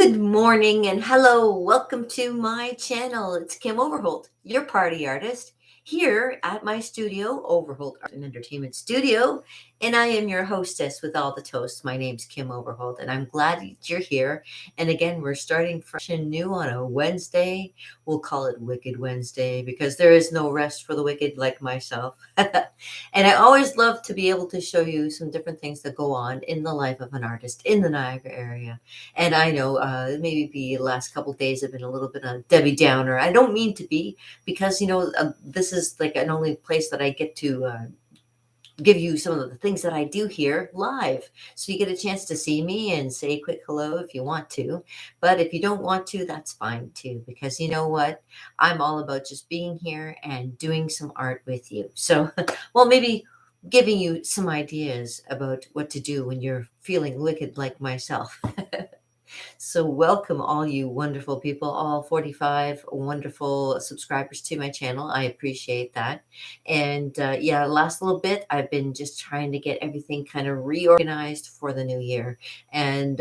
Good morning and hello. Welcome to my channel. It's Kim Overholt, your party artist, here at my studio, Overholt Art and Entertainment Studio. And I am your hostess with all the toasts. My name's Kim Overholt, and I'm glad that you're here. And again, we're starting fresh and new on a Wednesday. We'll call it Wicked Wednesday because there is no rest for the wicked like myself. And I always love to be able to show you some different things that go on in the life of an artist in the Niagara area. And I know maybe the last couple of days have been a little bit of Debbie Downer. I don't mean to be, because this is like an only place that I get to give you some of the things that I do here live. So you get a chance to see me and say a quick hello if you want to. But if you don't want to, that's fine too, because you know what? I'm all about just being here and doing some art with you. So, well, maybe giving you some ideas about what to do when you're feeling wicked like myself. So, welcome all you wonderful people, all 45 wonderful subscribers to my channel. I appreciate that. And yeah, last little bit, I've been just trying to get everything kind of reorganized for the new year. And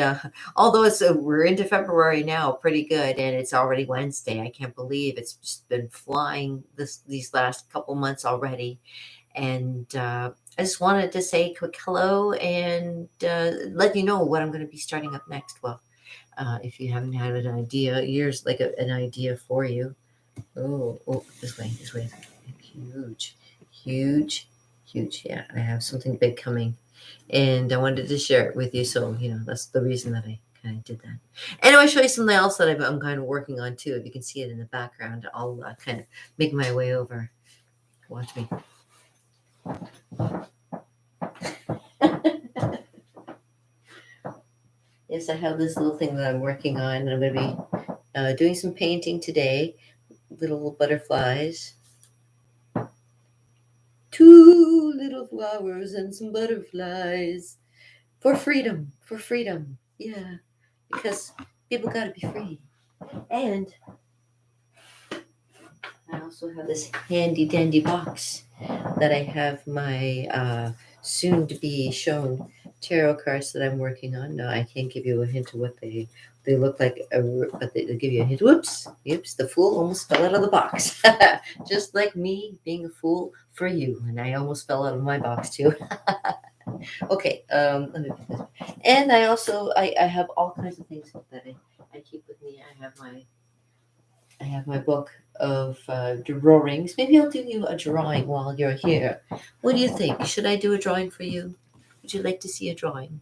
although we're into February now, pretty good, and it's already Wednesday. I can't believe it's just been flying these last couple months already. And I just wanted to say a quick hello and let you know what I'm going to be starting up next. Well, if you haven't had an idea, here's like an idea for you. Oh, this way. Huge, huge, huge. Yeah, I have something big coming, and I wanted to share it with you. So, that's the reason that I kind of did that. And I'll show you something else that I'm kind of working on too. If you can see it in the background, I'll kind of make my way over. Watch me. Yes, I have this little thing that I'm working on, and I'm going to be doing some painting today. Little butterflies. 2 little flowers and some butterflies. For freedom. Yeah, because people got to be free. And I also have this handy dandy box that I have my soon to be shown tarot cards that I'm working on. No, I can't give you a hint of what they look like, but they give you a hint. Whoops, the fool almost fell out of the box. Just like me being a fool for you, and I almost fell out of my box too. Okay, let me put this. And I also I have all kinds of things that I keep with me. I have my book of drawings. Maybe I'll do you a drawing while you're here. What do you think? Should I do a drawing for you? Would you like to see a drawing?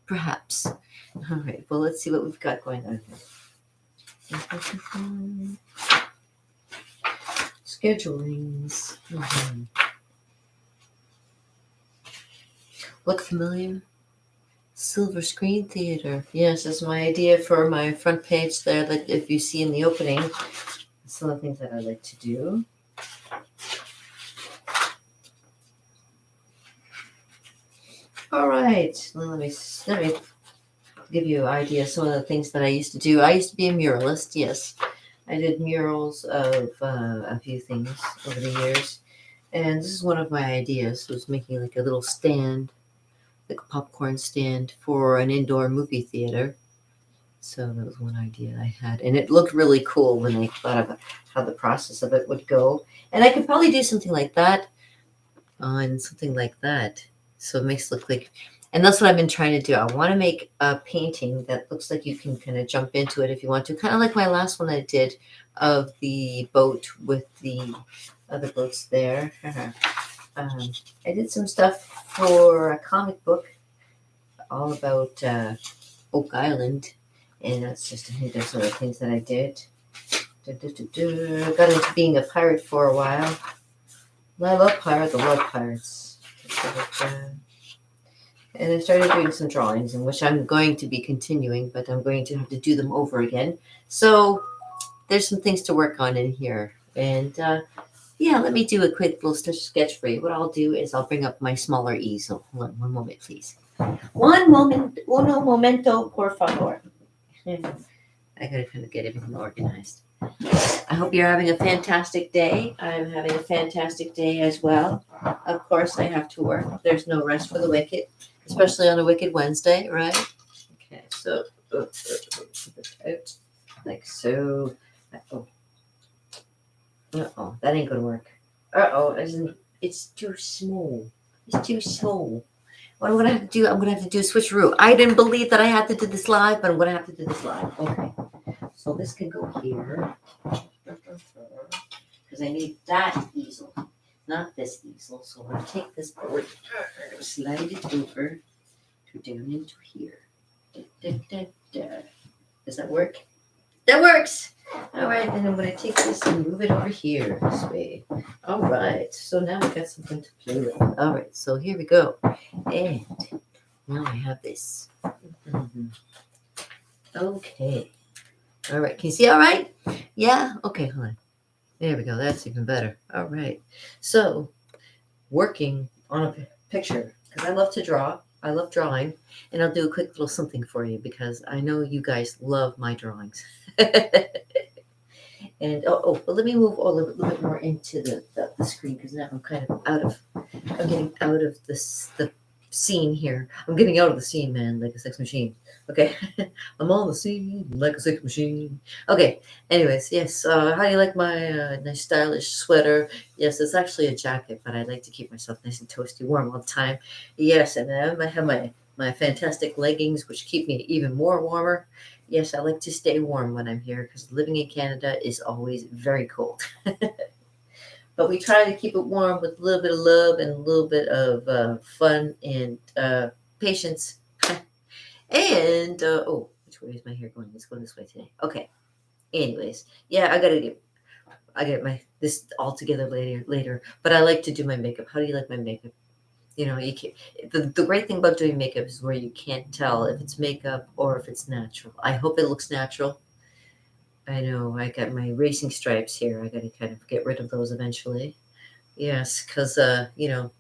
Perhaps. All right. Well, let's see what we've got going on here. Schedulings. Look familiar? Silver Screen Theater. Yes, that's my idea for my front page there. That if you see in the opening, some of the things that I like to do. All right. Well, let me give you an idea of some of the things that I used to do. I used to be a muralist. Yes, I did murals of a few things over the years, and this is one of my ideas. Was making like a little stand, like a popcorn stand for an indoor movie theater. So that was one idea I had, and it looked really cool when I thought of how the process of it would go. And I could probably do something like that on something like that. So it makes it look like, and that's what I've been trying to do. I want to make a painting that looks like you can kind of jump into it if you want to, kind of like my last one I did of the boat with the other boats there. I did some stuff for a comic book all about Oak Island, and that's just a hint of some of the things that I did. Got into being a pirate for a while. I love pirates. I love pirates. And I started doing some drawings, in which I'm going to be continuing, but I'm going to have to do them over again. So there's some things to work on in here. And yeah, let me do a quick little sketch for you. What I'll do is I'll bring up my smaller easel. Hold on, one moment, please. One moment. Uno momento, por favor. I gotta kind of get everything organized. I hope you're having a fantastic day. I'm having a fantastic day as well. Of course, I have to work. There's no rest for the wicked, especially on a Wicked Wednesday, right? Okay, so out like so. That ain't gonna work. It's too small. It's too small. What I'm gonna have to do, I'm gonna have to do a switcheroo. I didn't believe that I had to do this live, but I'm gonna have to do this live. Okay. So this can go here. Because I need that easel, not this easel. So I'm gonna take this board, I'm gonna slide it over to down into here. Does that work? That works! Alright, then I'm gonna take this and move it over here this way. Alright, so now we got something to play with. Alright, so here we go. And now I have this. Okay. Alright, can you see alright? Yeah? Okay, hold on. There we go, that's even better. Alright. So, working on a picture, because I love to draw. I love drawing, and I'll do a quick little something for you because I know you guys love my drawings. And but let me move a little bit more into the screen because now I'm getting out of the scene here. I'm getting out of the scene, man, like a sex machine. Okay, I'm on the scene like a sex machine. Okay, anyways, yes. How do you like my nice stylish sweater? Yes, it's actually a jacket, but I like to keep myself nice and toasty warm all the time. Yes, and I have my fantastic leggings, which keep me even more warmer. Yes, I like to stay warm when I'm here because living in Canada is always very cold. But we try to keep it warm with a little bit of love and a little bit of fun and patience. And, which way is my hair going? It's going this way today. Okay. Anyways, yeah, I get this all together later. But I like to do my makeup. How do you like my makeup? You know, you can the great thing about doing makeup is where you can't tell if it's makeup or if it's natural. I hope it looks natural. I know I got my racing stripes here. I got to kind of get rid of those eventually. Yes, because you know,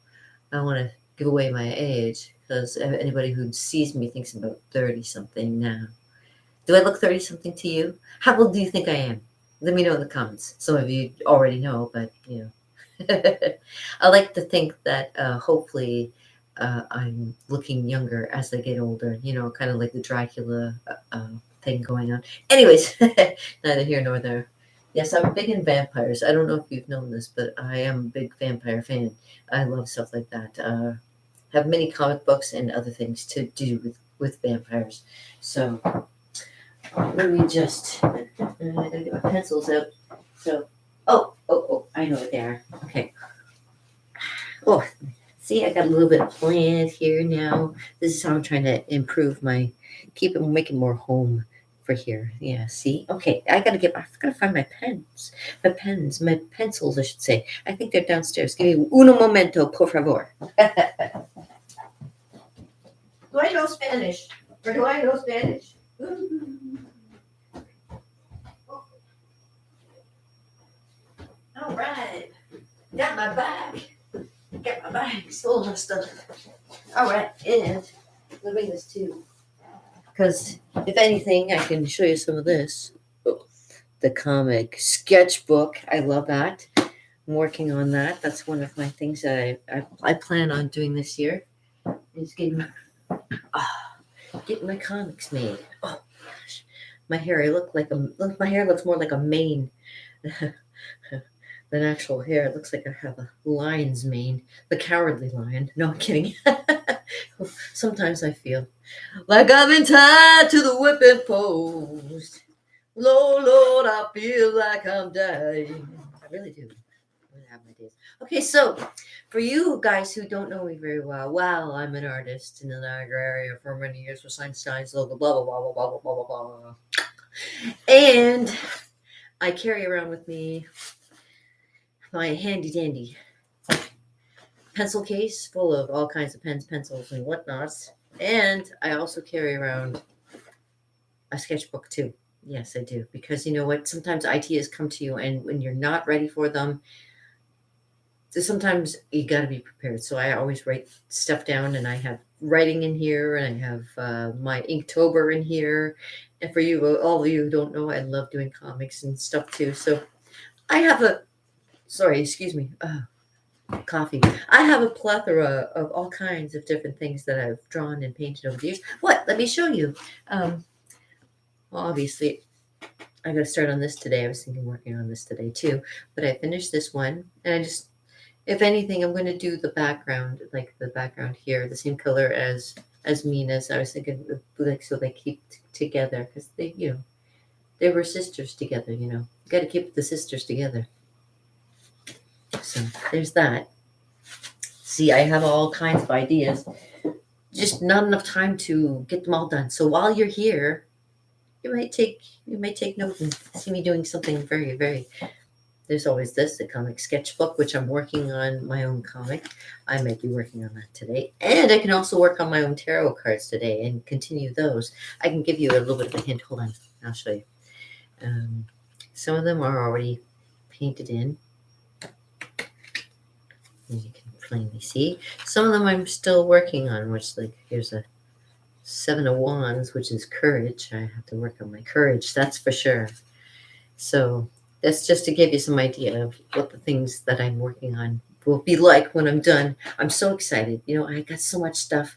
I want to give away my age because anybody who sees me thinks I'm about 30 something now. Do I look 30 something to you? How old do you think I am? Let me know in the comments. Some of you already know, but you know. I like to think that hopefully I'm looking younger as I get older, you know, kind of like the Dracula thing going on. Anyways, neither here nor there. Yes, I'm big in vampires. I don't know if you've known this, but I am a big vampire fan. I love stuff like that. Have many comic books and other things to do with vampires. So let me just, I gotta get my pencils out. So, I know what they are. Okay. Oh, see, I got a little bit of planned here now. This is how I'm trying to improve making more home for here. Yeah, see? Okay, I gotta find my my pencils, I should say. I think they're downstairs. Give me uno momento, por favor. Do I know Spanish? Or do I know Spanish? All right. Got my bag. Got my bags full of stuff. All right, and let me bring this too. Because if anything, I can show you some of this. The comic sketchbook. I love that. I'm working on that. That's one of my things that I plan on doing this year. Is getting my comics made. Oh gosh, my hair. My hair looks more like a mane than actual hair. It looks like I have a lion's mane, the cowardly lion. No, I'm kidding. Sometimes I feel like I've been tied to the whipping post. Lord, I feel like I'm dying. I really do. I have my days. Okay, so for you guys who don't know me very well, I'm an artist in the Niagara area for many years with Einstein's logo, blah, blah, blah, blah, blah, blah, blah, blah. And I carry around with me my handy dandy pencil case full of all kinds of pens, pencils, and whatnots. And I also carry around a sketchbook too. Yes, I do. Because you know what? Sometimes ideas come to you, and when you're not ready for them, so sometimes you got to be prepared. So I always write stuff down, and I have writing in here, and I have my Inktober in here. And for you, all of you who don't know, I love doing comics and stuff too. So I have excuse me, coffee. I have a plethora of all kinds of different things that I've drawn and painted over the years. What? Let me show you. Well, obviously, I got to start on this today. I was thinking working on this today too, but I finished this one, and I just, if anything, I'm going to do the background, like the background here, the same color as Mina's. I was thinking, like, so they keep together because they, they were sisters together. Got to keep the sisters together. So there's that. See, I have all kinds of ideas, just not enough time to get them all done. So while you're here, you may take note and see me doing something very, very. There's always this, the comic sketchbook, which I'm working on my own comic. I might be working on that today. And I can also work on my own tarot cards today and continue those. I can give you a little bit of a hint. Hold on, I'll show you. Some of them are already painted in. And you can plainly see. Some of them I'm still working on, which, like, here's a Seven of Wands, which is courage. I have to work on my courage, that's for sure. So that's just to give you some idea of what the things that I'm working on will be like when I'm done. I'm so excited. I got so much stuff.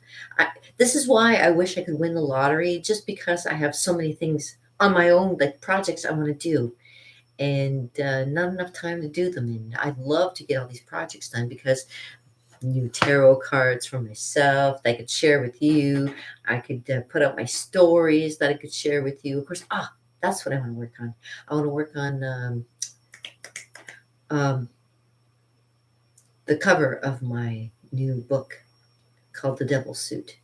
This is why I wish I could win the lottery, just because I have so many things on my own, like projects I want to do, and not enough time to do them. And I'd love to get all these projects done because new tarot cards for myself that I could share with you. I could put up my stories that I could share with you. Of course, that's what I want to work on. I want to work on the cover of my new book called The Devil's Suit.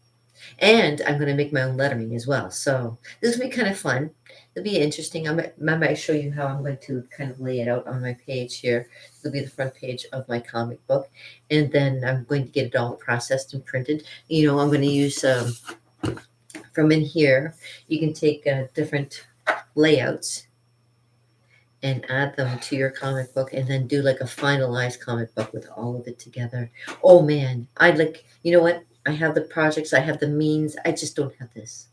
And I'm going to make my own lettering as well. So this will be kind of fun. It'll be interesting. I might show you how I'm going to kind of lay it out on my page here. It'll be the front page of my comic book. And then I'm going to get it all processed and printed. I'm going to use, from in here, you can take different layouts and add them to your comic book and then do like a finalized comic book with all of it together. Oh man, you know what? I have the projects, I have the means, I just don't have this.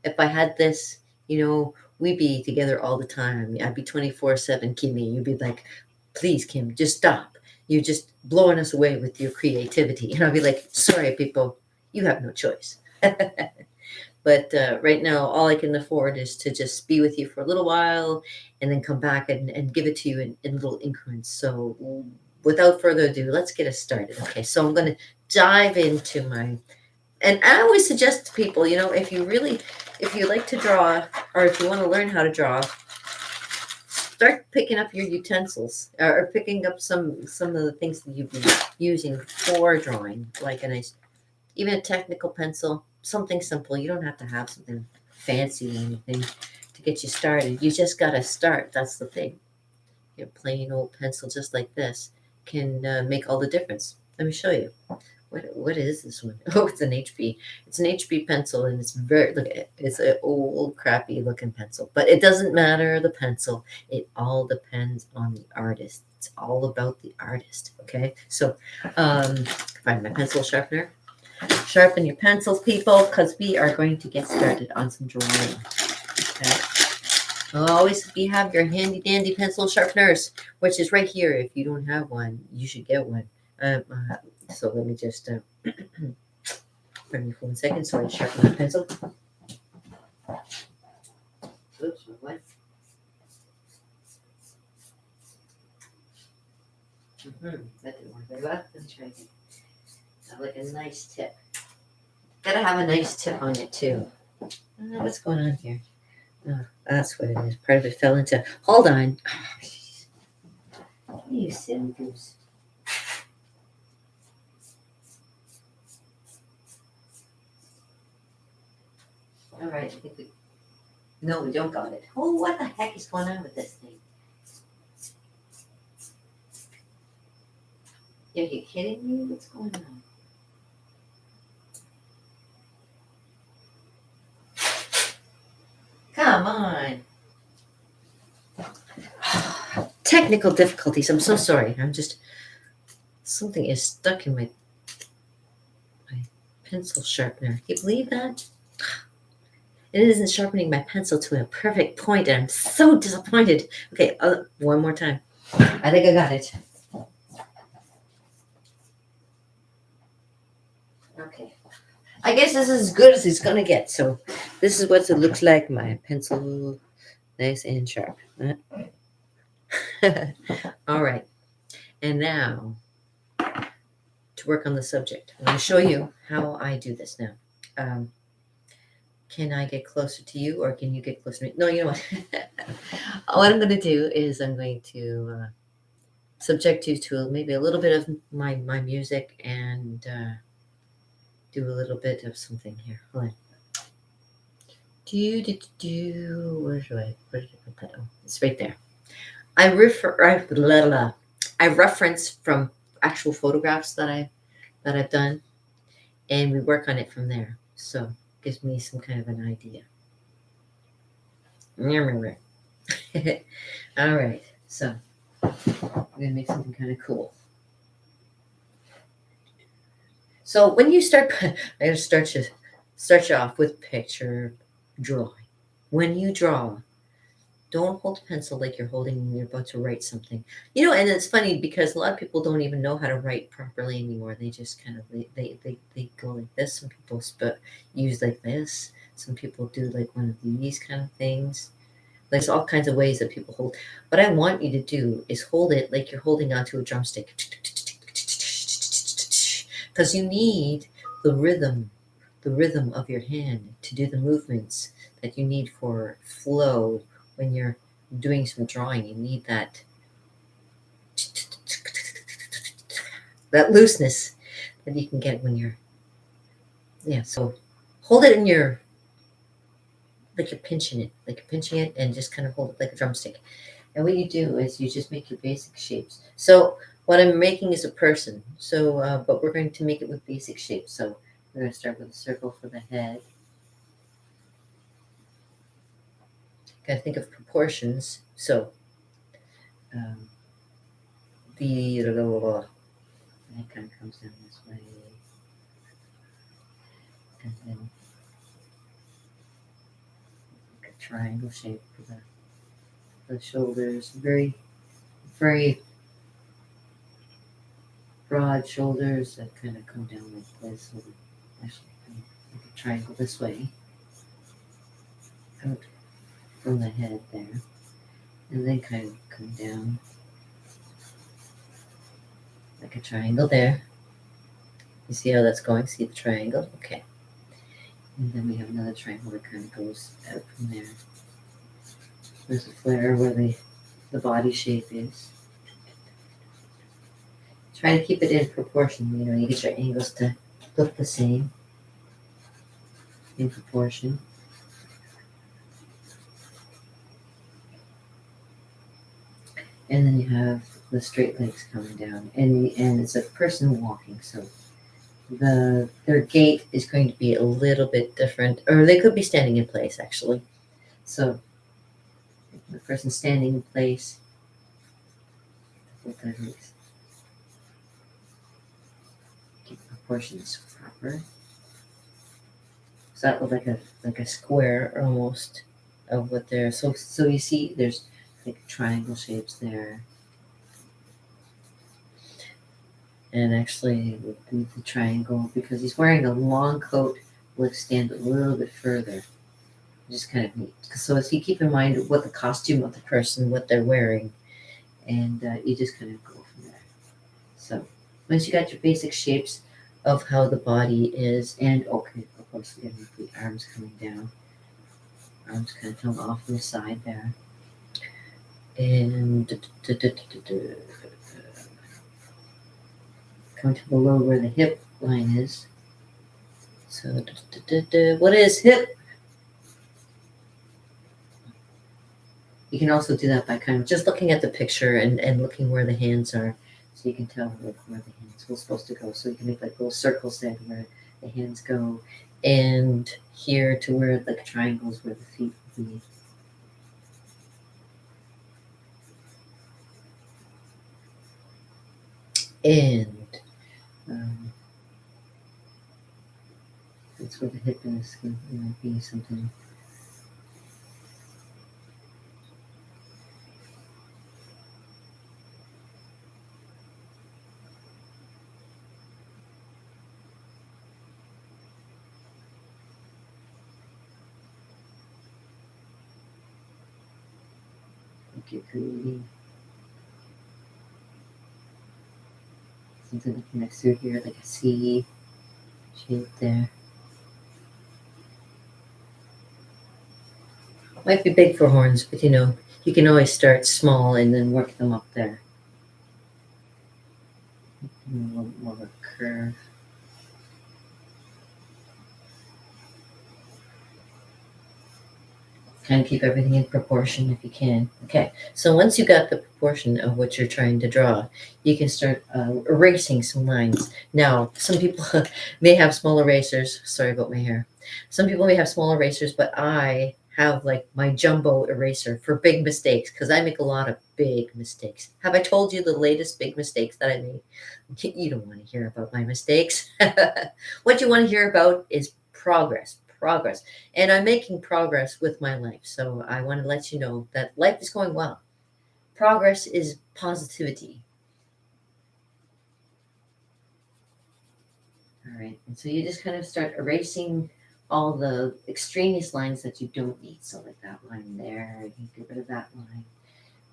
If I had this, we'd be together all the time. I'd be 24/7, Kimmy. You'd be like, please, Kim, just stop. You're just blowing us away with your creativity. And I'd be like, sorry, people, you have no choice. But right now, all I can afford is to just be with you for a little while and then come back and give it to you in little increments. So without further ado, let's get us started. Okay, so I'm going to dive into and I always suggest to people, if you like to draw, or if you want to learn how to draw, start picking up your utensils or picking up some of the things that you've been using for drawing, like even a technical pencil, something simple. You don't have to have something fancy or anything to get you started. You just got to start. That's the thing. Your plain old pencil, just like this, can make all the difference. Let me show you. What is this one? Oh, it's an HB. It's an HB pencil, and it's an old, crappy looking pencil. But it doesn't matter the pencil. It all depends on the artist. It's all about the artist. Okay. So, find my pencil sharpener. Sharpen your pencils, people, because we are going to get started on some drawing. Okay. Always have your handy dandy pencil sharpeners, which is right here. If you don't have one, you should get one. So let me just pardon me for 1 second. So I sharpen my pencil. Oops, what? That didn't work very well. Let's try again. Have like a nice tip. Gotta have a nice tip on it too. What's going on here? Oh, that's what it is. Part of it fell into. Hold on. Oh, you silly goose. All right, I think no, we don't got it. Oh, what the heck is going on with this thing? Are you kidding me? What's going on? Come on. Technical difficulties. I'm so sorry. Something is stuck in my pencil sharpener. Can you believe that? It isn't sharpening my pencil to a perfect point, and I'm so disappointed. Okay, one more time. I think I got it. Okay. I guess this is as good as it's gonna get. So this is what it looks like. My pencil, nice and sharp. All right, and now to work on the subject. I'm going to show you how I do this now. Um, can I get closer to you, or can you get closer to me? No, you know what? What I'm going to do is I'm going to subject you to maybe a little bit of my music and do a little bit of something here. Hold on. Where did I put that? Oh, it's right there. I reference from actual photographs that I've done, and we work on it from there. So it gives me some kind of an idea. All right, so we're gonna make something kind of cool. So when you start, I gotta start you off with picture drawing. When you draw, don't hold a pencil like you're about to write something. You know, and it's funny because a lot of people don't even know how to write properly anymore. They just kind of they go like this. Some people use like this. Some people do like one of these kind of things. There's all kinds of ways that people hold. What I want you to do is hold it like you're holding onto a drumstick. Because you need the rhythm of your hand to do the movements that you need for flow when you're doing some drawing. You need that looseness that you can get when you're, yeah. So hold it in your, like you're pinching it and just kind of hold it like a drumstick. And what you do is you just make your basic shapes. So what I'm making is a person. So, but we're going to make it with basic shapes. So we're going to start with a circle for the head. Got to think of proportions. So um, the that kind of comes down this way, and then like a triangle shape for the shoulders. Very, very broad shoulders that kind of come down like this. So actually, like a triangle this way, out from the head there, and then kind of come down like a triangle there. You see how that's going? See the triangle? Okay. And then we have another triangle that kind of goes out from there. There's a flare where the body shape is. Try to keep it in proportion. You know, you get your angles to look the same in proportion. And then you have the straight legs coming down, and it's a person walking. So their gait is going to be a little bit different, or they could be standing in place actually. So the person standing in place, keep the proportions proper. So that look like a square almost of what they're. So you see, there's like triangle shapes there. And actually, the triangle, because he's wearing a long coat, will extend a little bit further. Just kind of neat. So as you keep in mind what the costume of the person, what they're wearing, and you just kind of go from there. So once you got your basic shapes of how the body is, and okay, of course, again, with the arms coming down, arms kind of come off to the side there, and come to below where the hip line is. So what is hip? You can also do that by kind of just looking at the picture and looking where the hands are, so you can tell where the hands were supposed to go. So you can make like little circles there where the hands go, and here to where like triangles where the feet will be. And that's where the hip is going to be something. Like you're creating something that connects through here, like a C shape there. Might be big for horns, but you can always start small and then work them up there. A little more of a curve. Kind of keep everything in proportion if you can. Okay, so once you got the proportion of what you're trying to draw, you can start erasing some lines. Now, some people may have small erasers. Sorry about my hair. Some people may have small erasers, but I have like my jumbo eraser for big mistakes because I make a lot of big mistakes. Have I told you the latest big mistakes that I made? You don't want to hear about my mistakes. What you want to hear about is progress. Progress. And I'm making progress with my life. So I want to let you know that life is going well. Progress is positivity. All right. And so you just kind of start erasing all the extraneous lines that you don't need. So like that line there, you get rid of that line.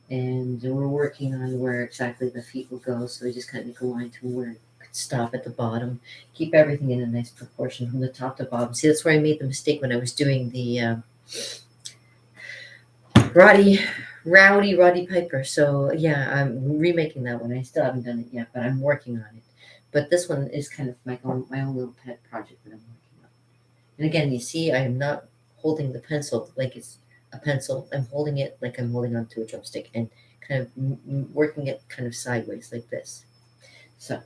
And we're working on where exactly the feet will go. So we just kind of make a line to where it could stop at the bottom. Keep everything in a nice proportion from the top to bottom. See, that's where I made the mistake when I was doing the Roddy Piper. So yeah, I'm remaking that one. I still haven't done it yet, but I'm working on it. But this one is kind of my own little pet project that I'm working on. And again, you see, I am not holding the pencil like it's a pencil. I'm holding it like I'm holding onto a drumstick and kind of working it kind of sideways like this. So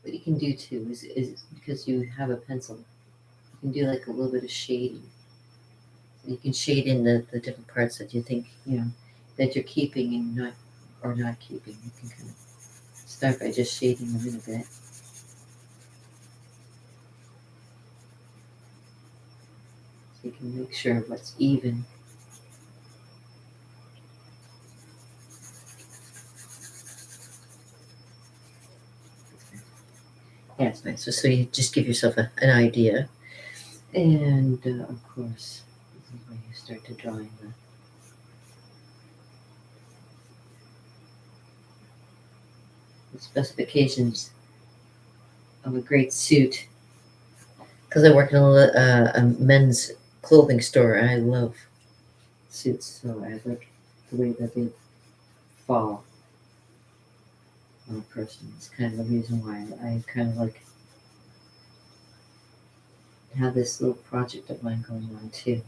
what you can do too is because you have a pencil, you can do like a little bit of shading. You can shade in the different parts that you think, that you're keeping and not keeping. You can kind of start by just shading them in a bit. So you can make sure what's even. Yeah, it's nice. So you just give yourself an idea. And of course, this is where you start to draw in the specifications of a great suit. Because I work in a men's clothing store, and I love suits, so I like the way that they fall on a person. It's kind of the reason why I kind of like have this little project of mine going on too.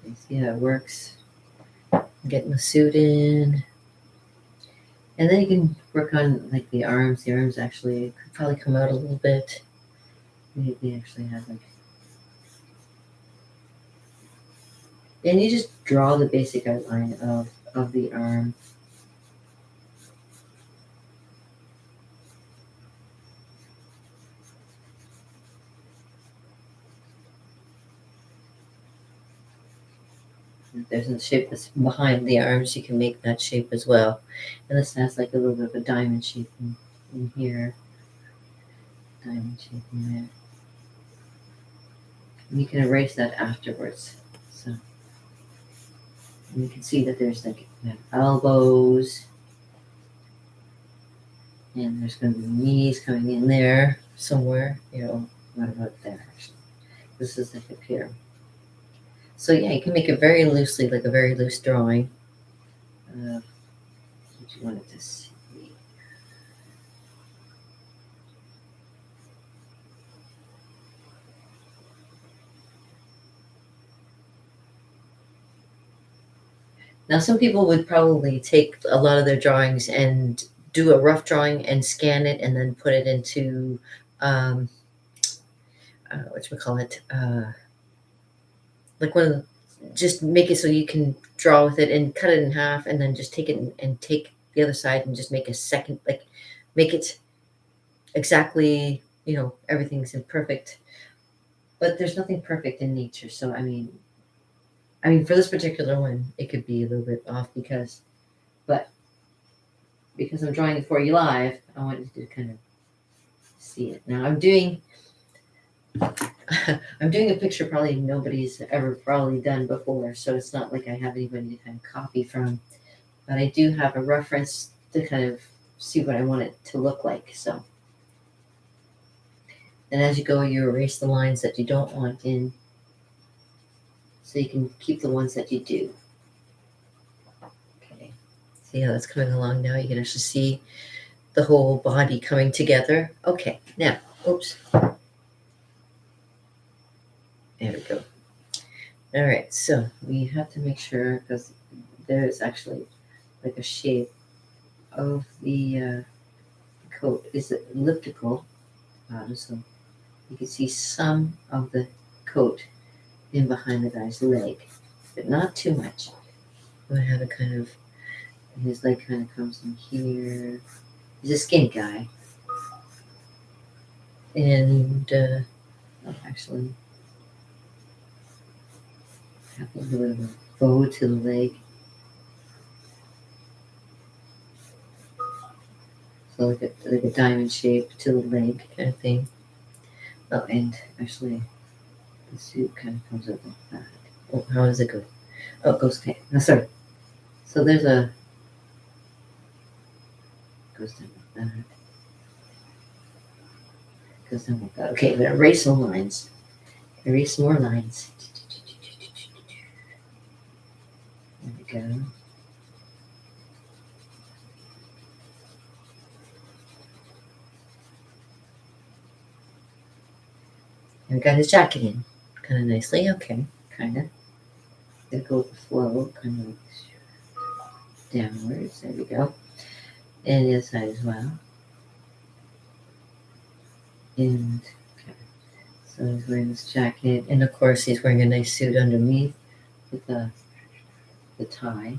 You see how it works. Getting the suit in. And then you can work on like the arms. The arms actually could probably come out a little bit. Maybe they actually have like. And you just draw the basic outline of the arm. If there's a shape that's behind the arms, you can make that shape as well. And this has like a little bit of a diamond shape in here. Diamond shape in there. And you can erase that afterwards. So and you can see that there's like elbows. And there's going to be knees coming in there somewhere. What about there actually? This is the hip here. So yeah, you can make it very loosely, like a very loose drawing of what you want it to see. Now, some people would probably take a lot of their drawings and do a rough drawing and scan it and then put it into what you call it, like one of the, just make it so you can draw with it and cut it in half and then just take it and take the other side and just make a second, like make it exactly, everything's in perfect. But there's nothing perfect in nature. So, I mean, I mean, for this particular one, it could be a little bit off because I'm drawing it for you live, I want you to kind of see it. Now I'm doing I'm doing a picture probably nobody's ever probably done before, so it's not like I have anybody to kind of copy from, but I do have a reference to kind of see what I want it to look like. So, and as you go, you erase the lines that you don't want in, so you can keep the ones that you do. Okay, see how that's coming along now? You can actually see the whole body coming together. Okay, now, oops. There we go. All right, so we have to make sure, because there's actually like a shape of the coat is elliptical, so you can see some of the coat in behind the guy's leg, but not too much. I'm gonna have it kind of, his leg kind of comes in here. He's a skinny guy, and actually have a little bit of a bow to the leg. So like a diamond shape to the leg kind of thing. Oh, and actually the suit kind of comes up like that. Oh, how does it go? Oh, it goes, okay. No, sorry. So there's a, goes down like that. Goes down like that. Okay, I'm gonna erase some lines. Erase more lines. There we go. And got his jacket in kind of nicely. Okay, kind of. They go with the flow, kind of like downwards. There we go. And the other side as well. And okay. So he's wearing this jacket, and of course he's wearing a nice suit underneath with the tie.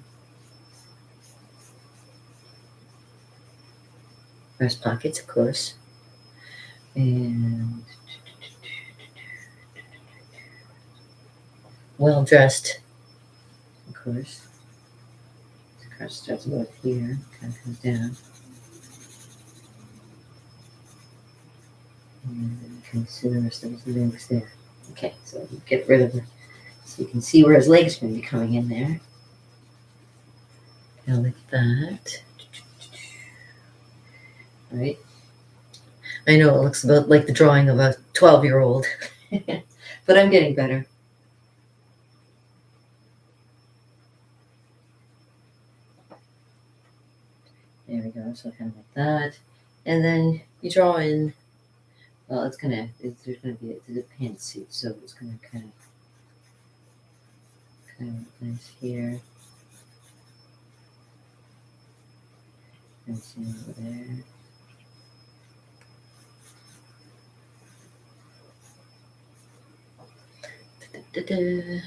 Breast pockets, of course. And well dressed, of course. The crotch starts about here, kind of comes down. And then you can see the rest of his legs there. Okay, so get rid of it. So you can see where his legs are going to be coming in there. Kind of like that. Right? I know it looks about like the drawing of a 12-year-old, but I'm getting better. There we go, so kind of like that. And then you draw in, well, there's going to be a pantsuit, so it's going to kind of nice here. And see over there. Da-da-da.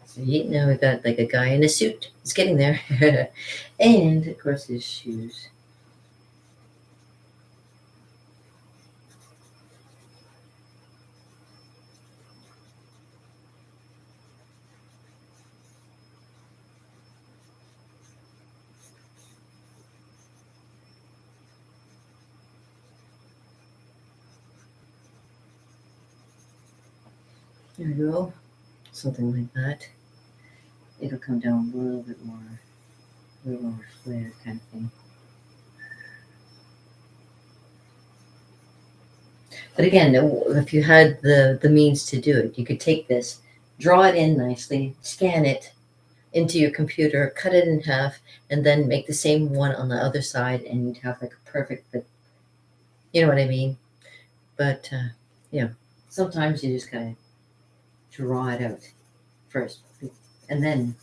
See, now we've got like a guy in a suit. He's getting there. And of course his shoes. There we go. Something like that. It'll come down a little bit more, a little more flared kind of thing. But again, if you had the means to do it, you could take this, draw it in nicely, scan it into your computer, cut it in half, and then make the same one on the other side, and you'd have like a perfect, you know what I mean? But, sometimes you just kind of draw it out first, and then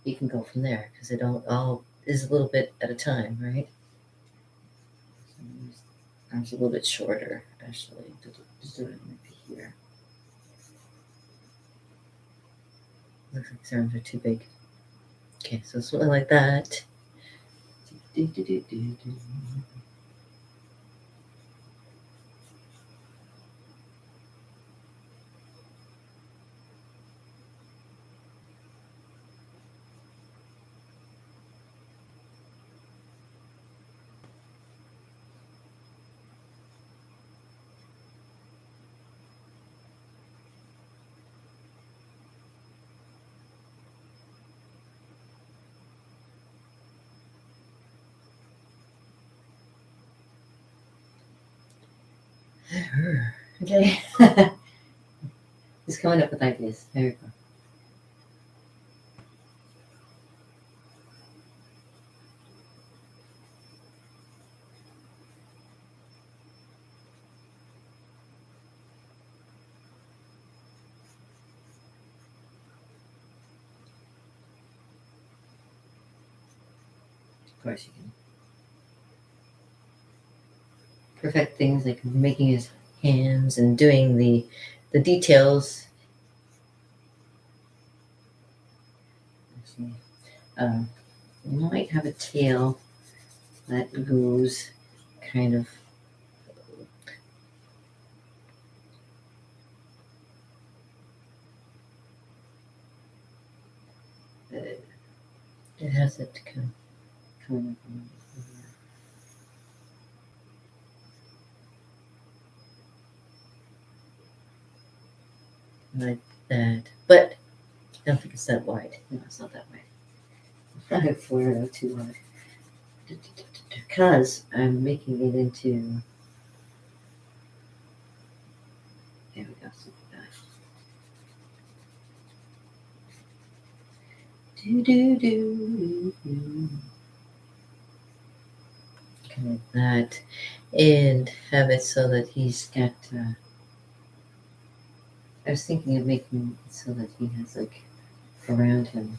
you can go from there, because it all is a little bit at a time, right? Arms a little bit shorter, actually. Just do it maybe here. Looks like his arms are too big. Okay, so something like that. Okay. He's coming up with ideas. There we go. Of course, you can perfect things like making his hands and doing the details. Let's see. You might have a tail that goes kind of. It has it kind of coming up like that, but I don't think it's that wide. No, it's not that wide. I flared out too hard because I'm making it into. There we go. Something like that. Do do do do. Kind of like that, and have it so that he's got. I was thinking of making it so that he has like around him.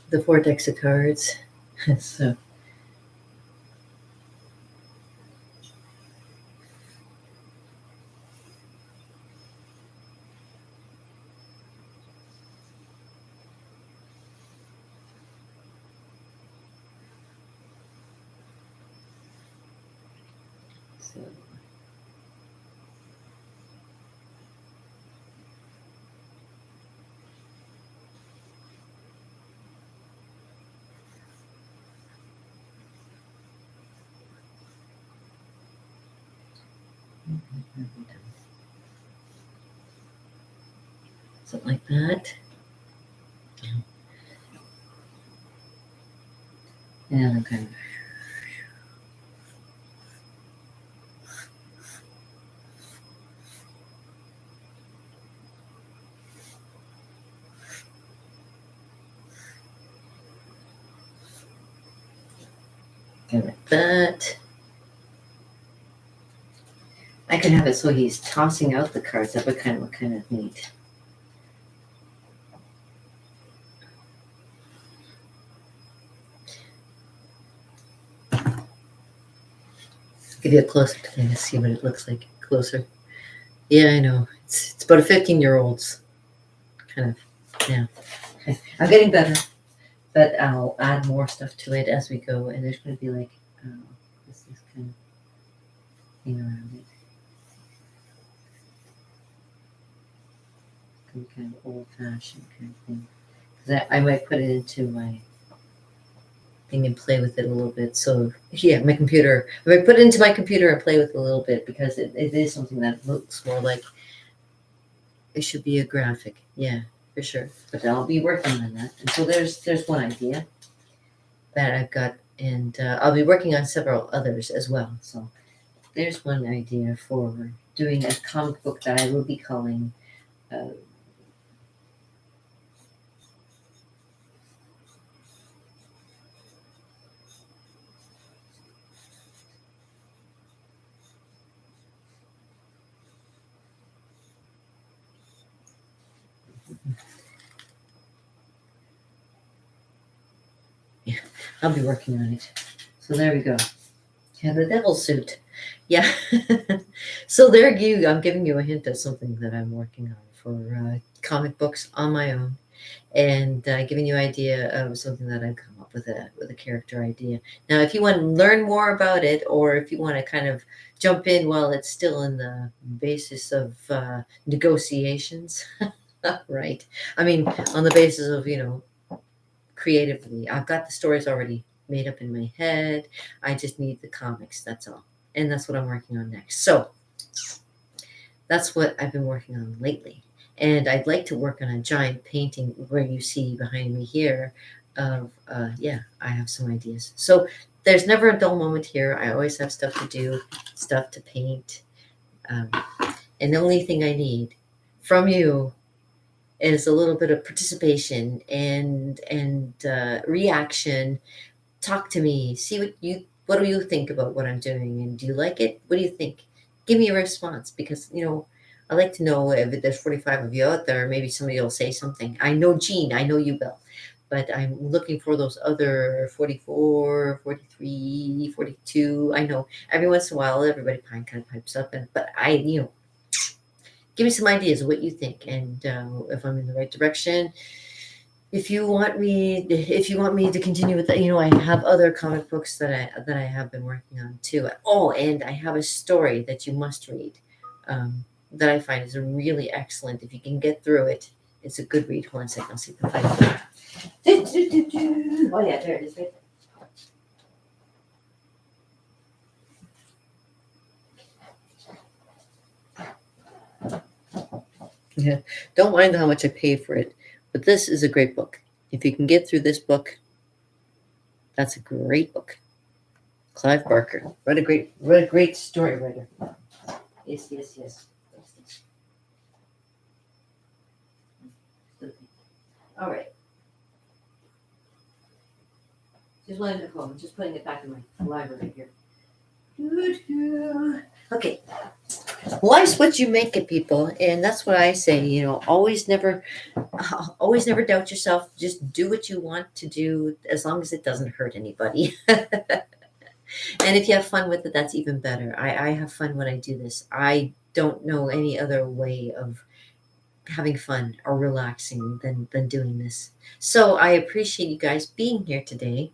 The 4 decks of cards. So something like that. And I'm kind of. Kind of like that. I can have it so he's tossing out the cards. That would kind of look kind of neat. Give you a closer to kind of see what it looks like closer. Yeah, I know. It's about a 15-year-old's kind of. Yeah, I'm getting better, but I'll add more stuff to it as we go. And there's going to be like this kind of thing around it. Kind of old-fashioned kind of thing. Because I might put it into my thing and play with it a little bit. So yeah, my computer. I might put it into my computer and play with it a little bit because it is something that looks more like it should be a graphic. Yeah, for sure. But I'll be working on that. And so there's one idea that I've got, and I'll be working on several others as well. So there's one idea for doing a comic book that I will be calling. I'll be working on it. So there we go. Yeah, the devil suit. Yeah. So there you. I'm giving you a hint of something that I'm working on for comic books on my own, and giving you an idea of something that I've come up with a character idea. Now, if you want to learn more about it, or if you want to kind of jump in while it's still in the basis of negotiations, right? I mean, on the basis of creatively, I've got the stories already made up in my head. I just need the comics. That's all, and that's what I'm working on next. So that's what I've been working on lately. And I'd like to work on a giant painting where you see behind me here of, yeah, I have some ideas. So there's never a dull moment here. I always have stuff to do, stuff to paint. Um, and the only thing I need from you is a little bit of participation and reaction. Talk to me. See what do you think about what I'm doing, and do you like it? What do you think? Give me a response, because I like to know if there's 45 of you out there. Maybe somebody will say something. I know Jean. I know you, Bill. But I'm looking for those other 44, 43, 42. I know every once in a while everybody kind of pipes up, but give me some ideas of what you think, and if I'm in the right direction. If you want me to continue with that, I have other comic books that I have been working on too. Oh, and I have a story that you must read, that I find is really excellent. If you can get through it, it's a good read. Hold on a second, I'll see if I can find it. Oh yeah, there it is. Right there. Yeah, don't mind how much I paid for it, but this is a great book. If you can get through this book, that's a great book. Clive Barker. What a great story writer. Yes, yes, yes. All right. Just letting it home. Just putting it back in my library here. Okay. Life's what you make it, people, and that's what I say. Always never doubt yourself. Just do what you want to do, as long as it doesn't hurt anybody. And if you have fun with it, that's even better. I have fun when I do this. I don't know any other way of having fun or relaxing than doing this. So I appreciate you guys being here today.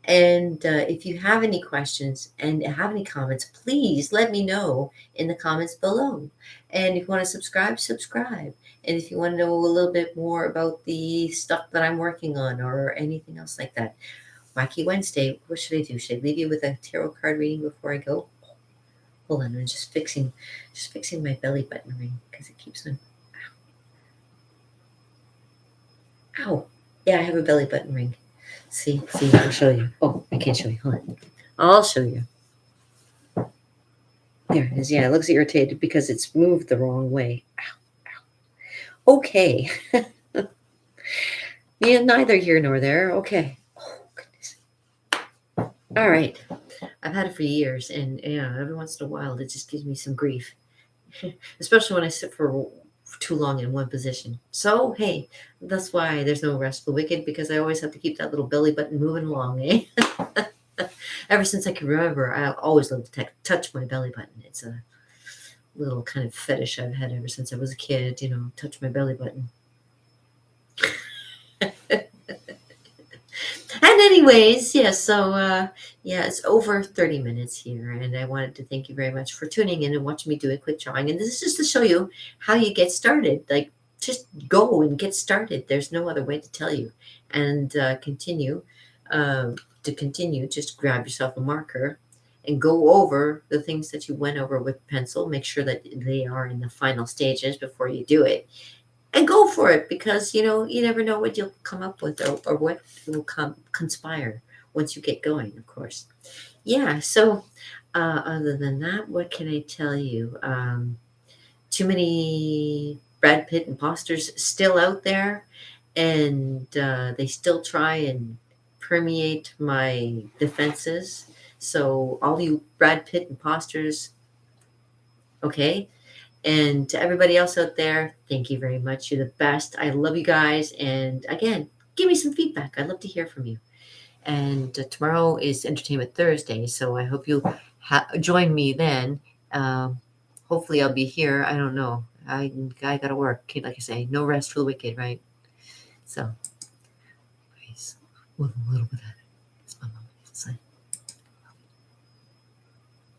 And if you have any questions and have any comments, please let me know in the comments below. And if you want to subscribe, subscribe. And if you want to know a little bit more about the stuff that I'm working on or anything else like that, Wacky Wednesday, what should I do? Should I leave you with a tarot card reading before I go? Hold on, I'm just fixing my belly button ring because it keeps on. Ow. Yeah, I have a belly button ring. See, I'll show you. Oh, I can't show you. Hold on. I'll show you. There it is. Yeah, it looks irritated because it's moved the wrong way. Ow. Okay. Yeah, neither here nor there. Okay. Oh, goodness. All right. I've had it for years, and every once in a while it just gives me some grief, especially when I sit for too long in one position. So, hey, that's why there's no rest for the wicked, because I always have to keep that little belly button moving along, eh? Ever since I can remember, I always love to touch my belly button. It's a little kind of fetish I've had ever since I was a kid, touch my belly button. And anyways, yeah, so yeah, it's over 30 minutes here, and I wanted to thank you very much for tuning in and watching me do a quick drawing. And this is just to show you how you get started. Like, just go and get started. There's no other way to tell you. And continue. To continue, just grab yourself a marker and go over the things that you went over with pencil. Make sure that they are in the final stages before you do it. And go for it, because you never know what you'll come up with, or what will conspire once you get going, of course. Yeah, so other than that, what can I tell you? Too many Brad Pitt imposters still out there, and they still try and permeate my defenses. So all you Brad Pitt imposters, okay. And to everybody else out there, thank you very much. You're the best. I love you guys. And again, give me some feedback. I'd love to hear from you. And tomorrow is Entertainment Thursday, so I hope you'll join me then. Hopefully, I'll be here. I don't know. I gotta work. Okay, like I say, no rest for the wicked, right? So, please, a little bit of it. It's my mom.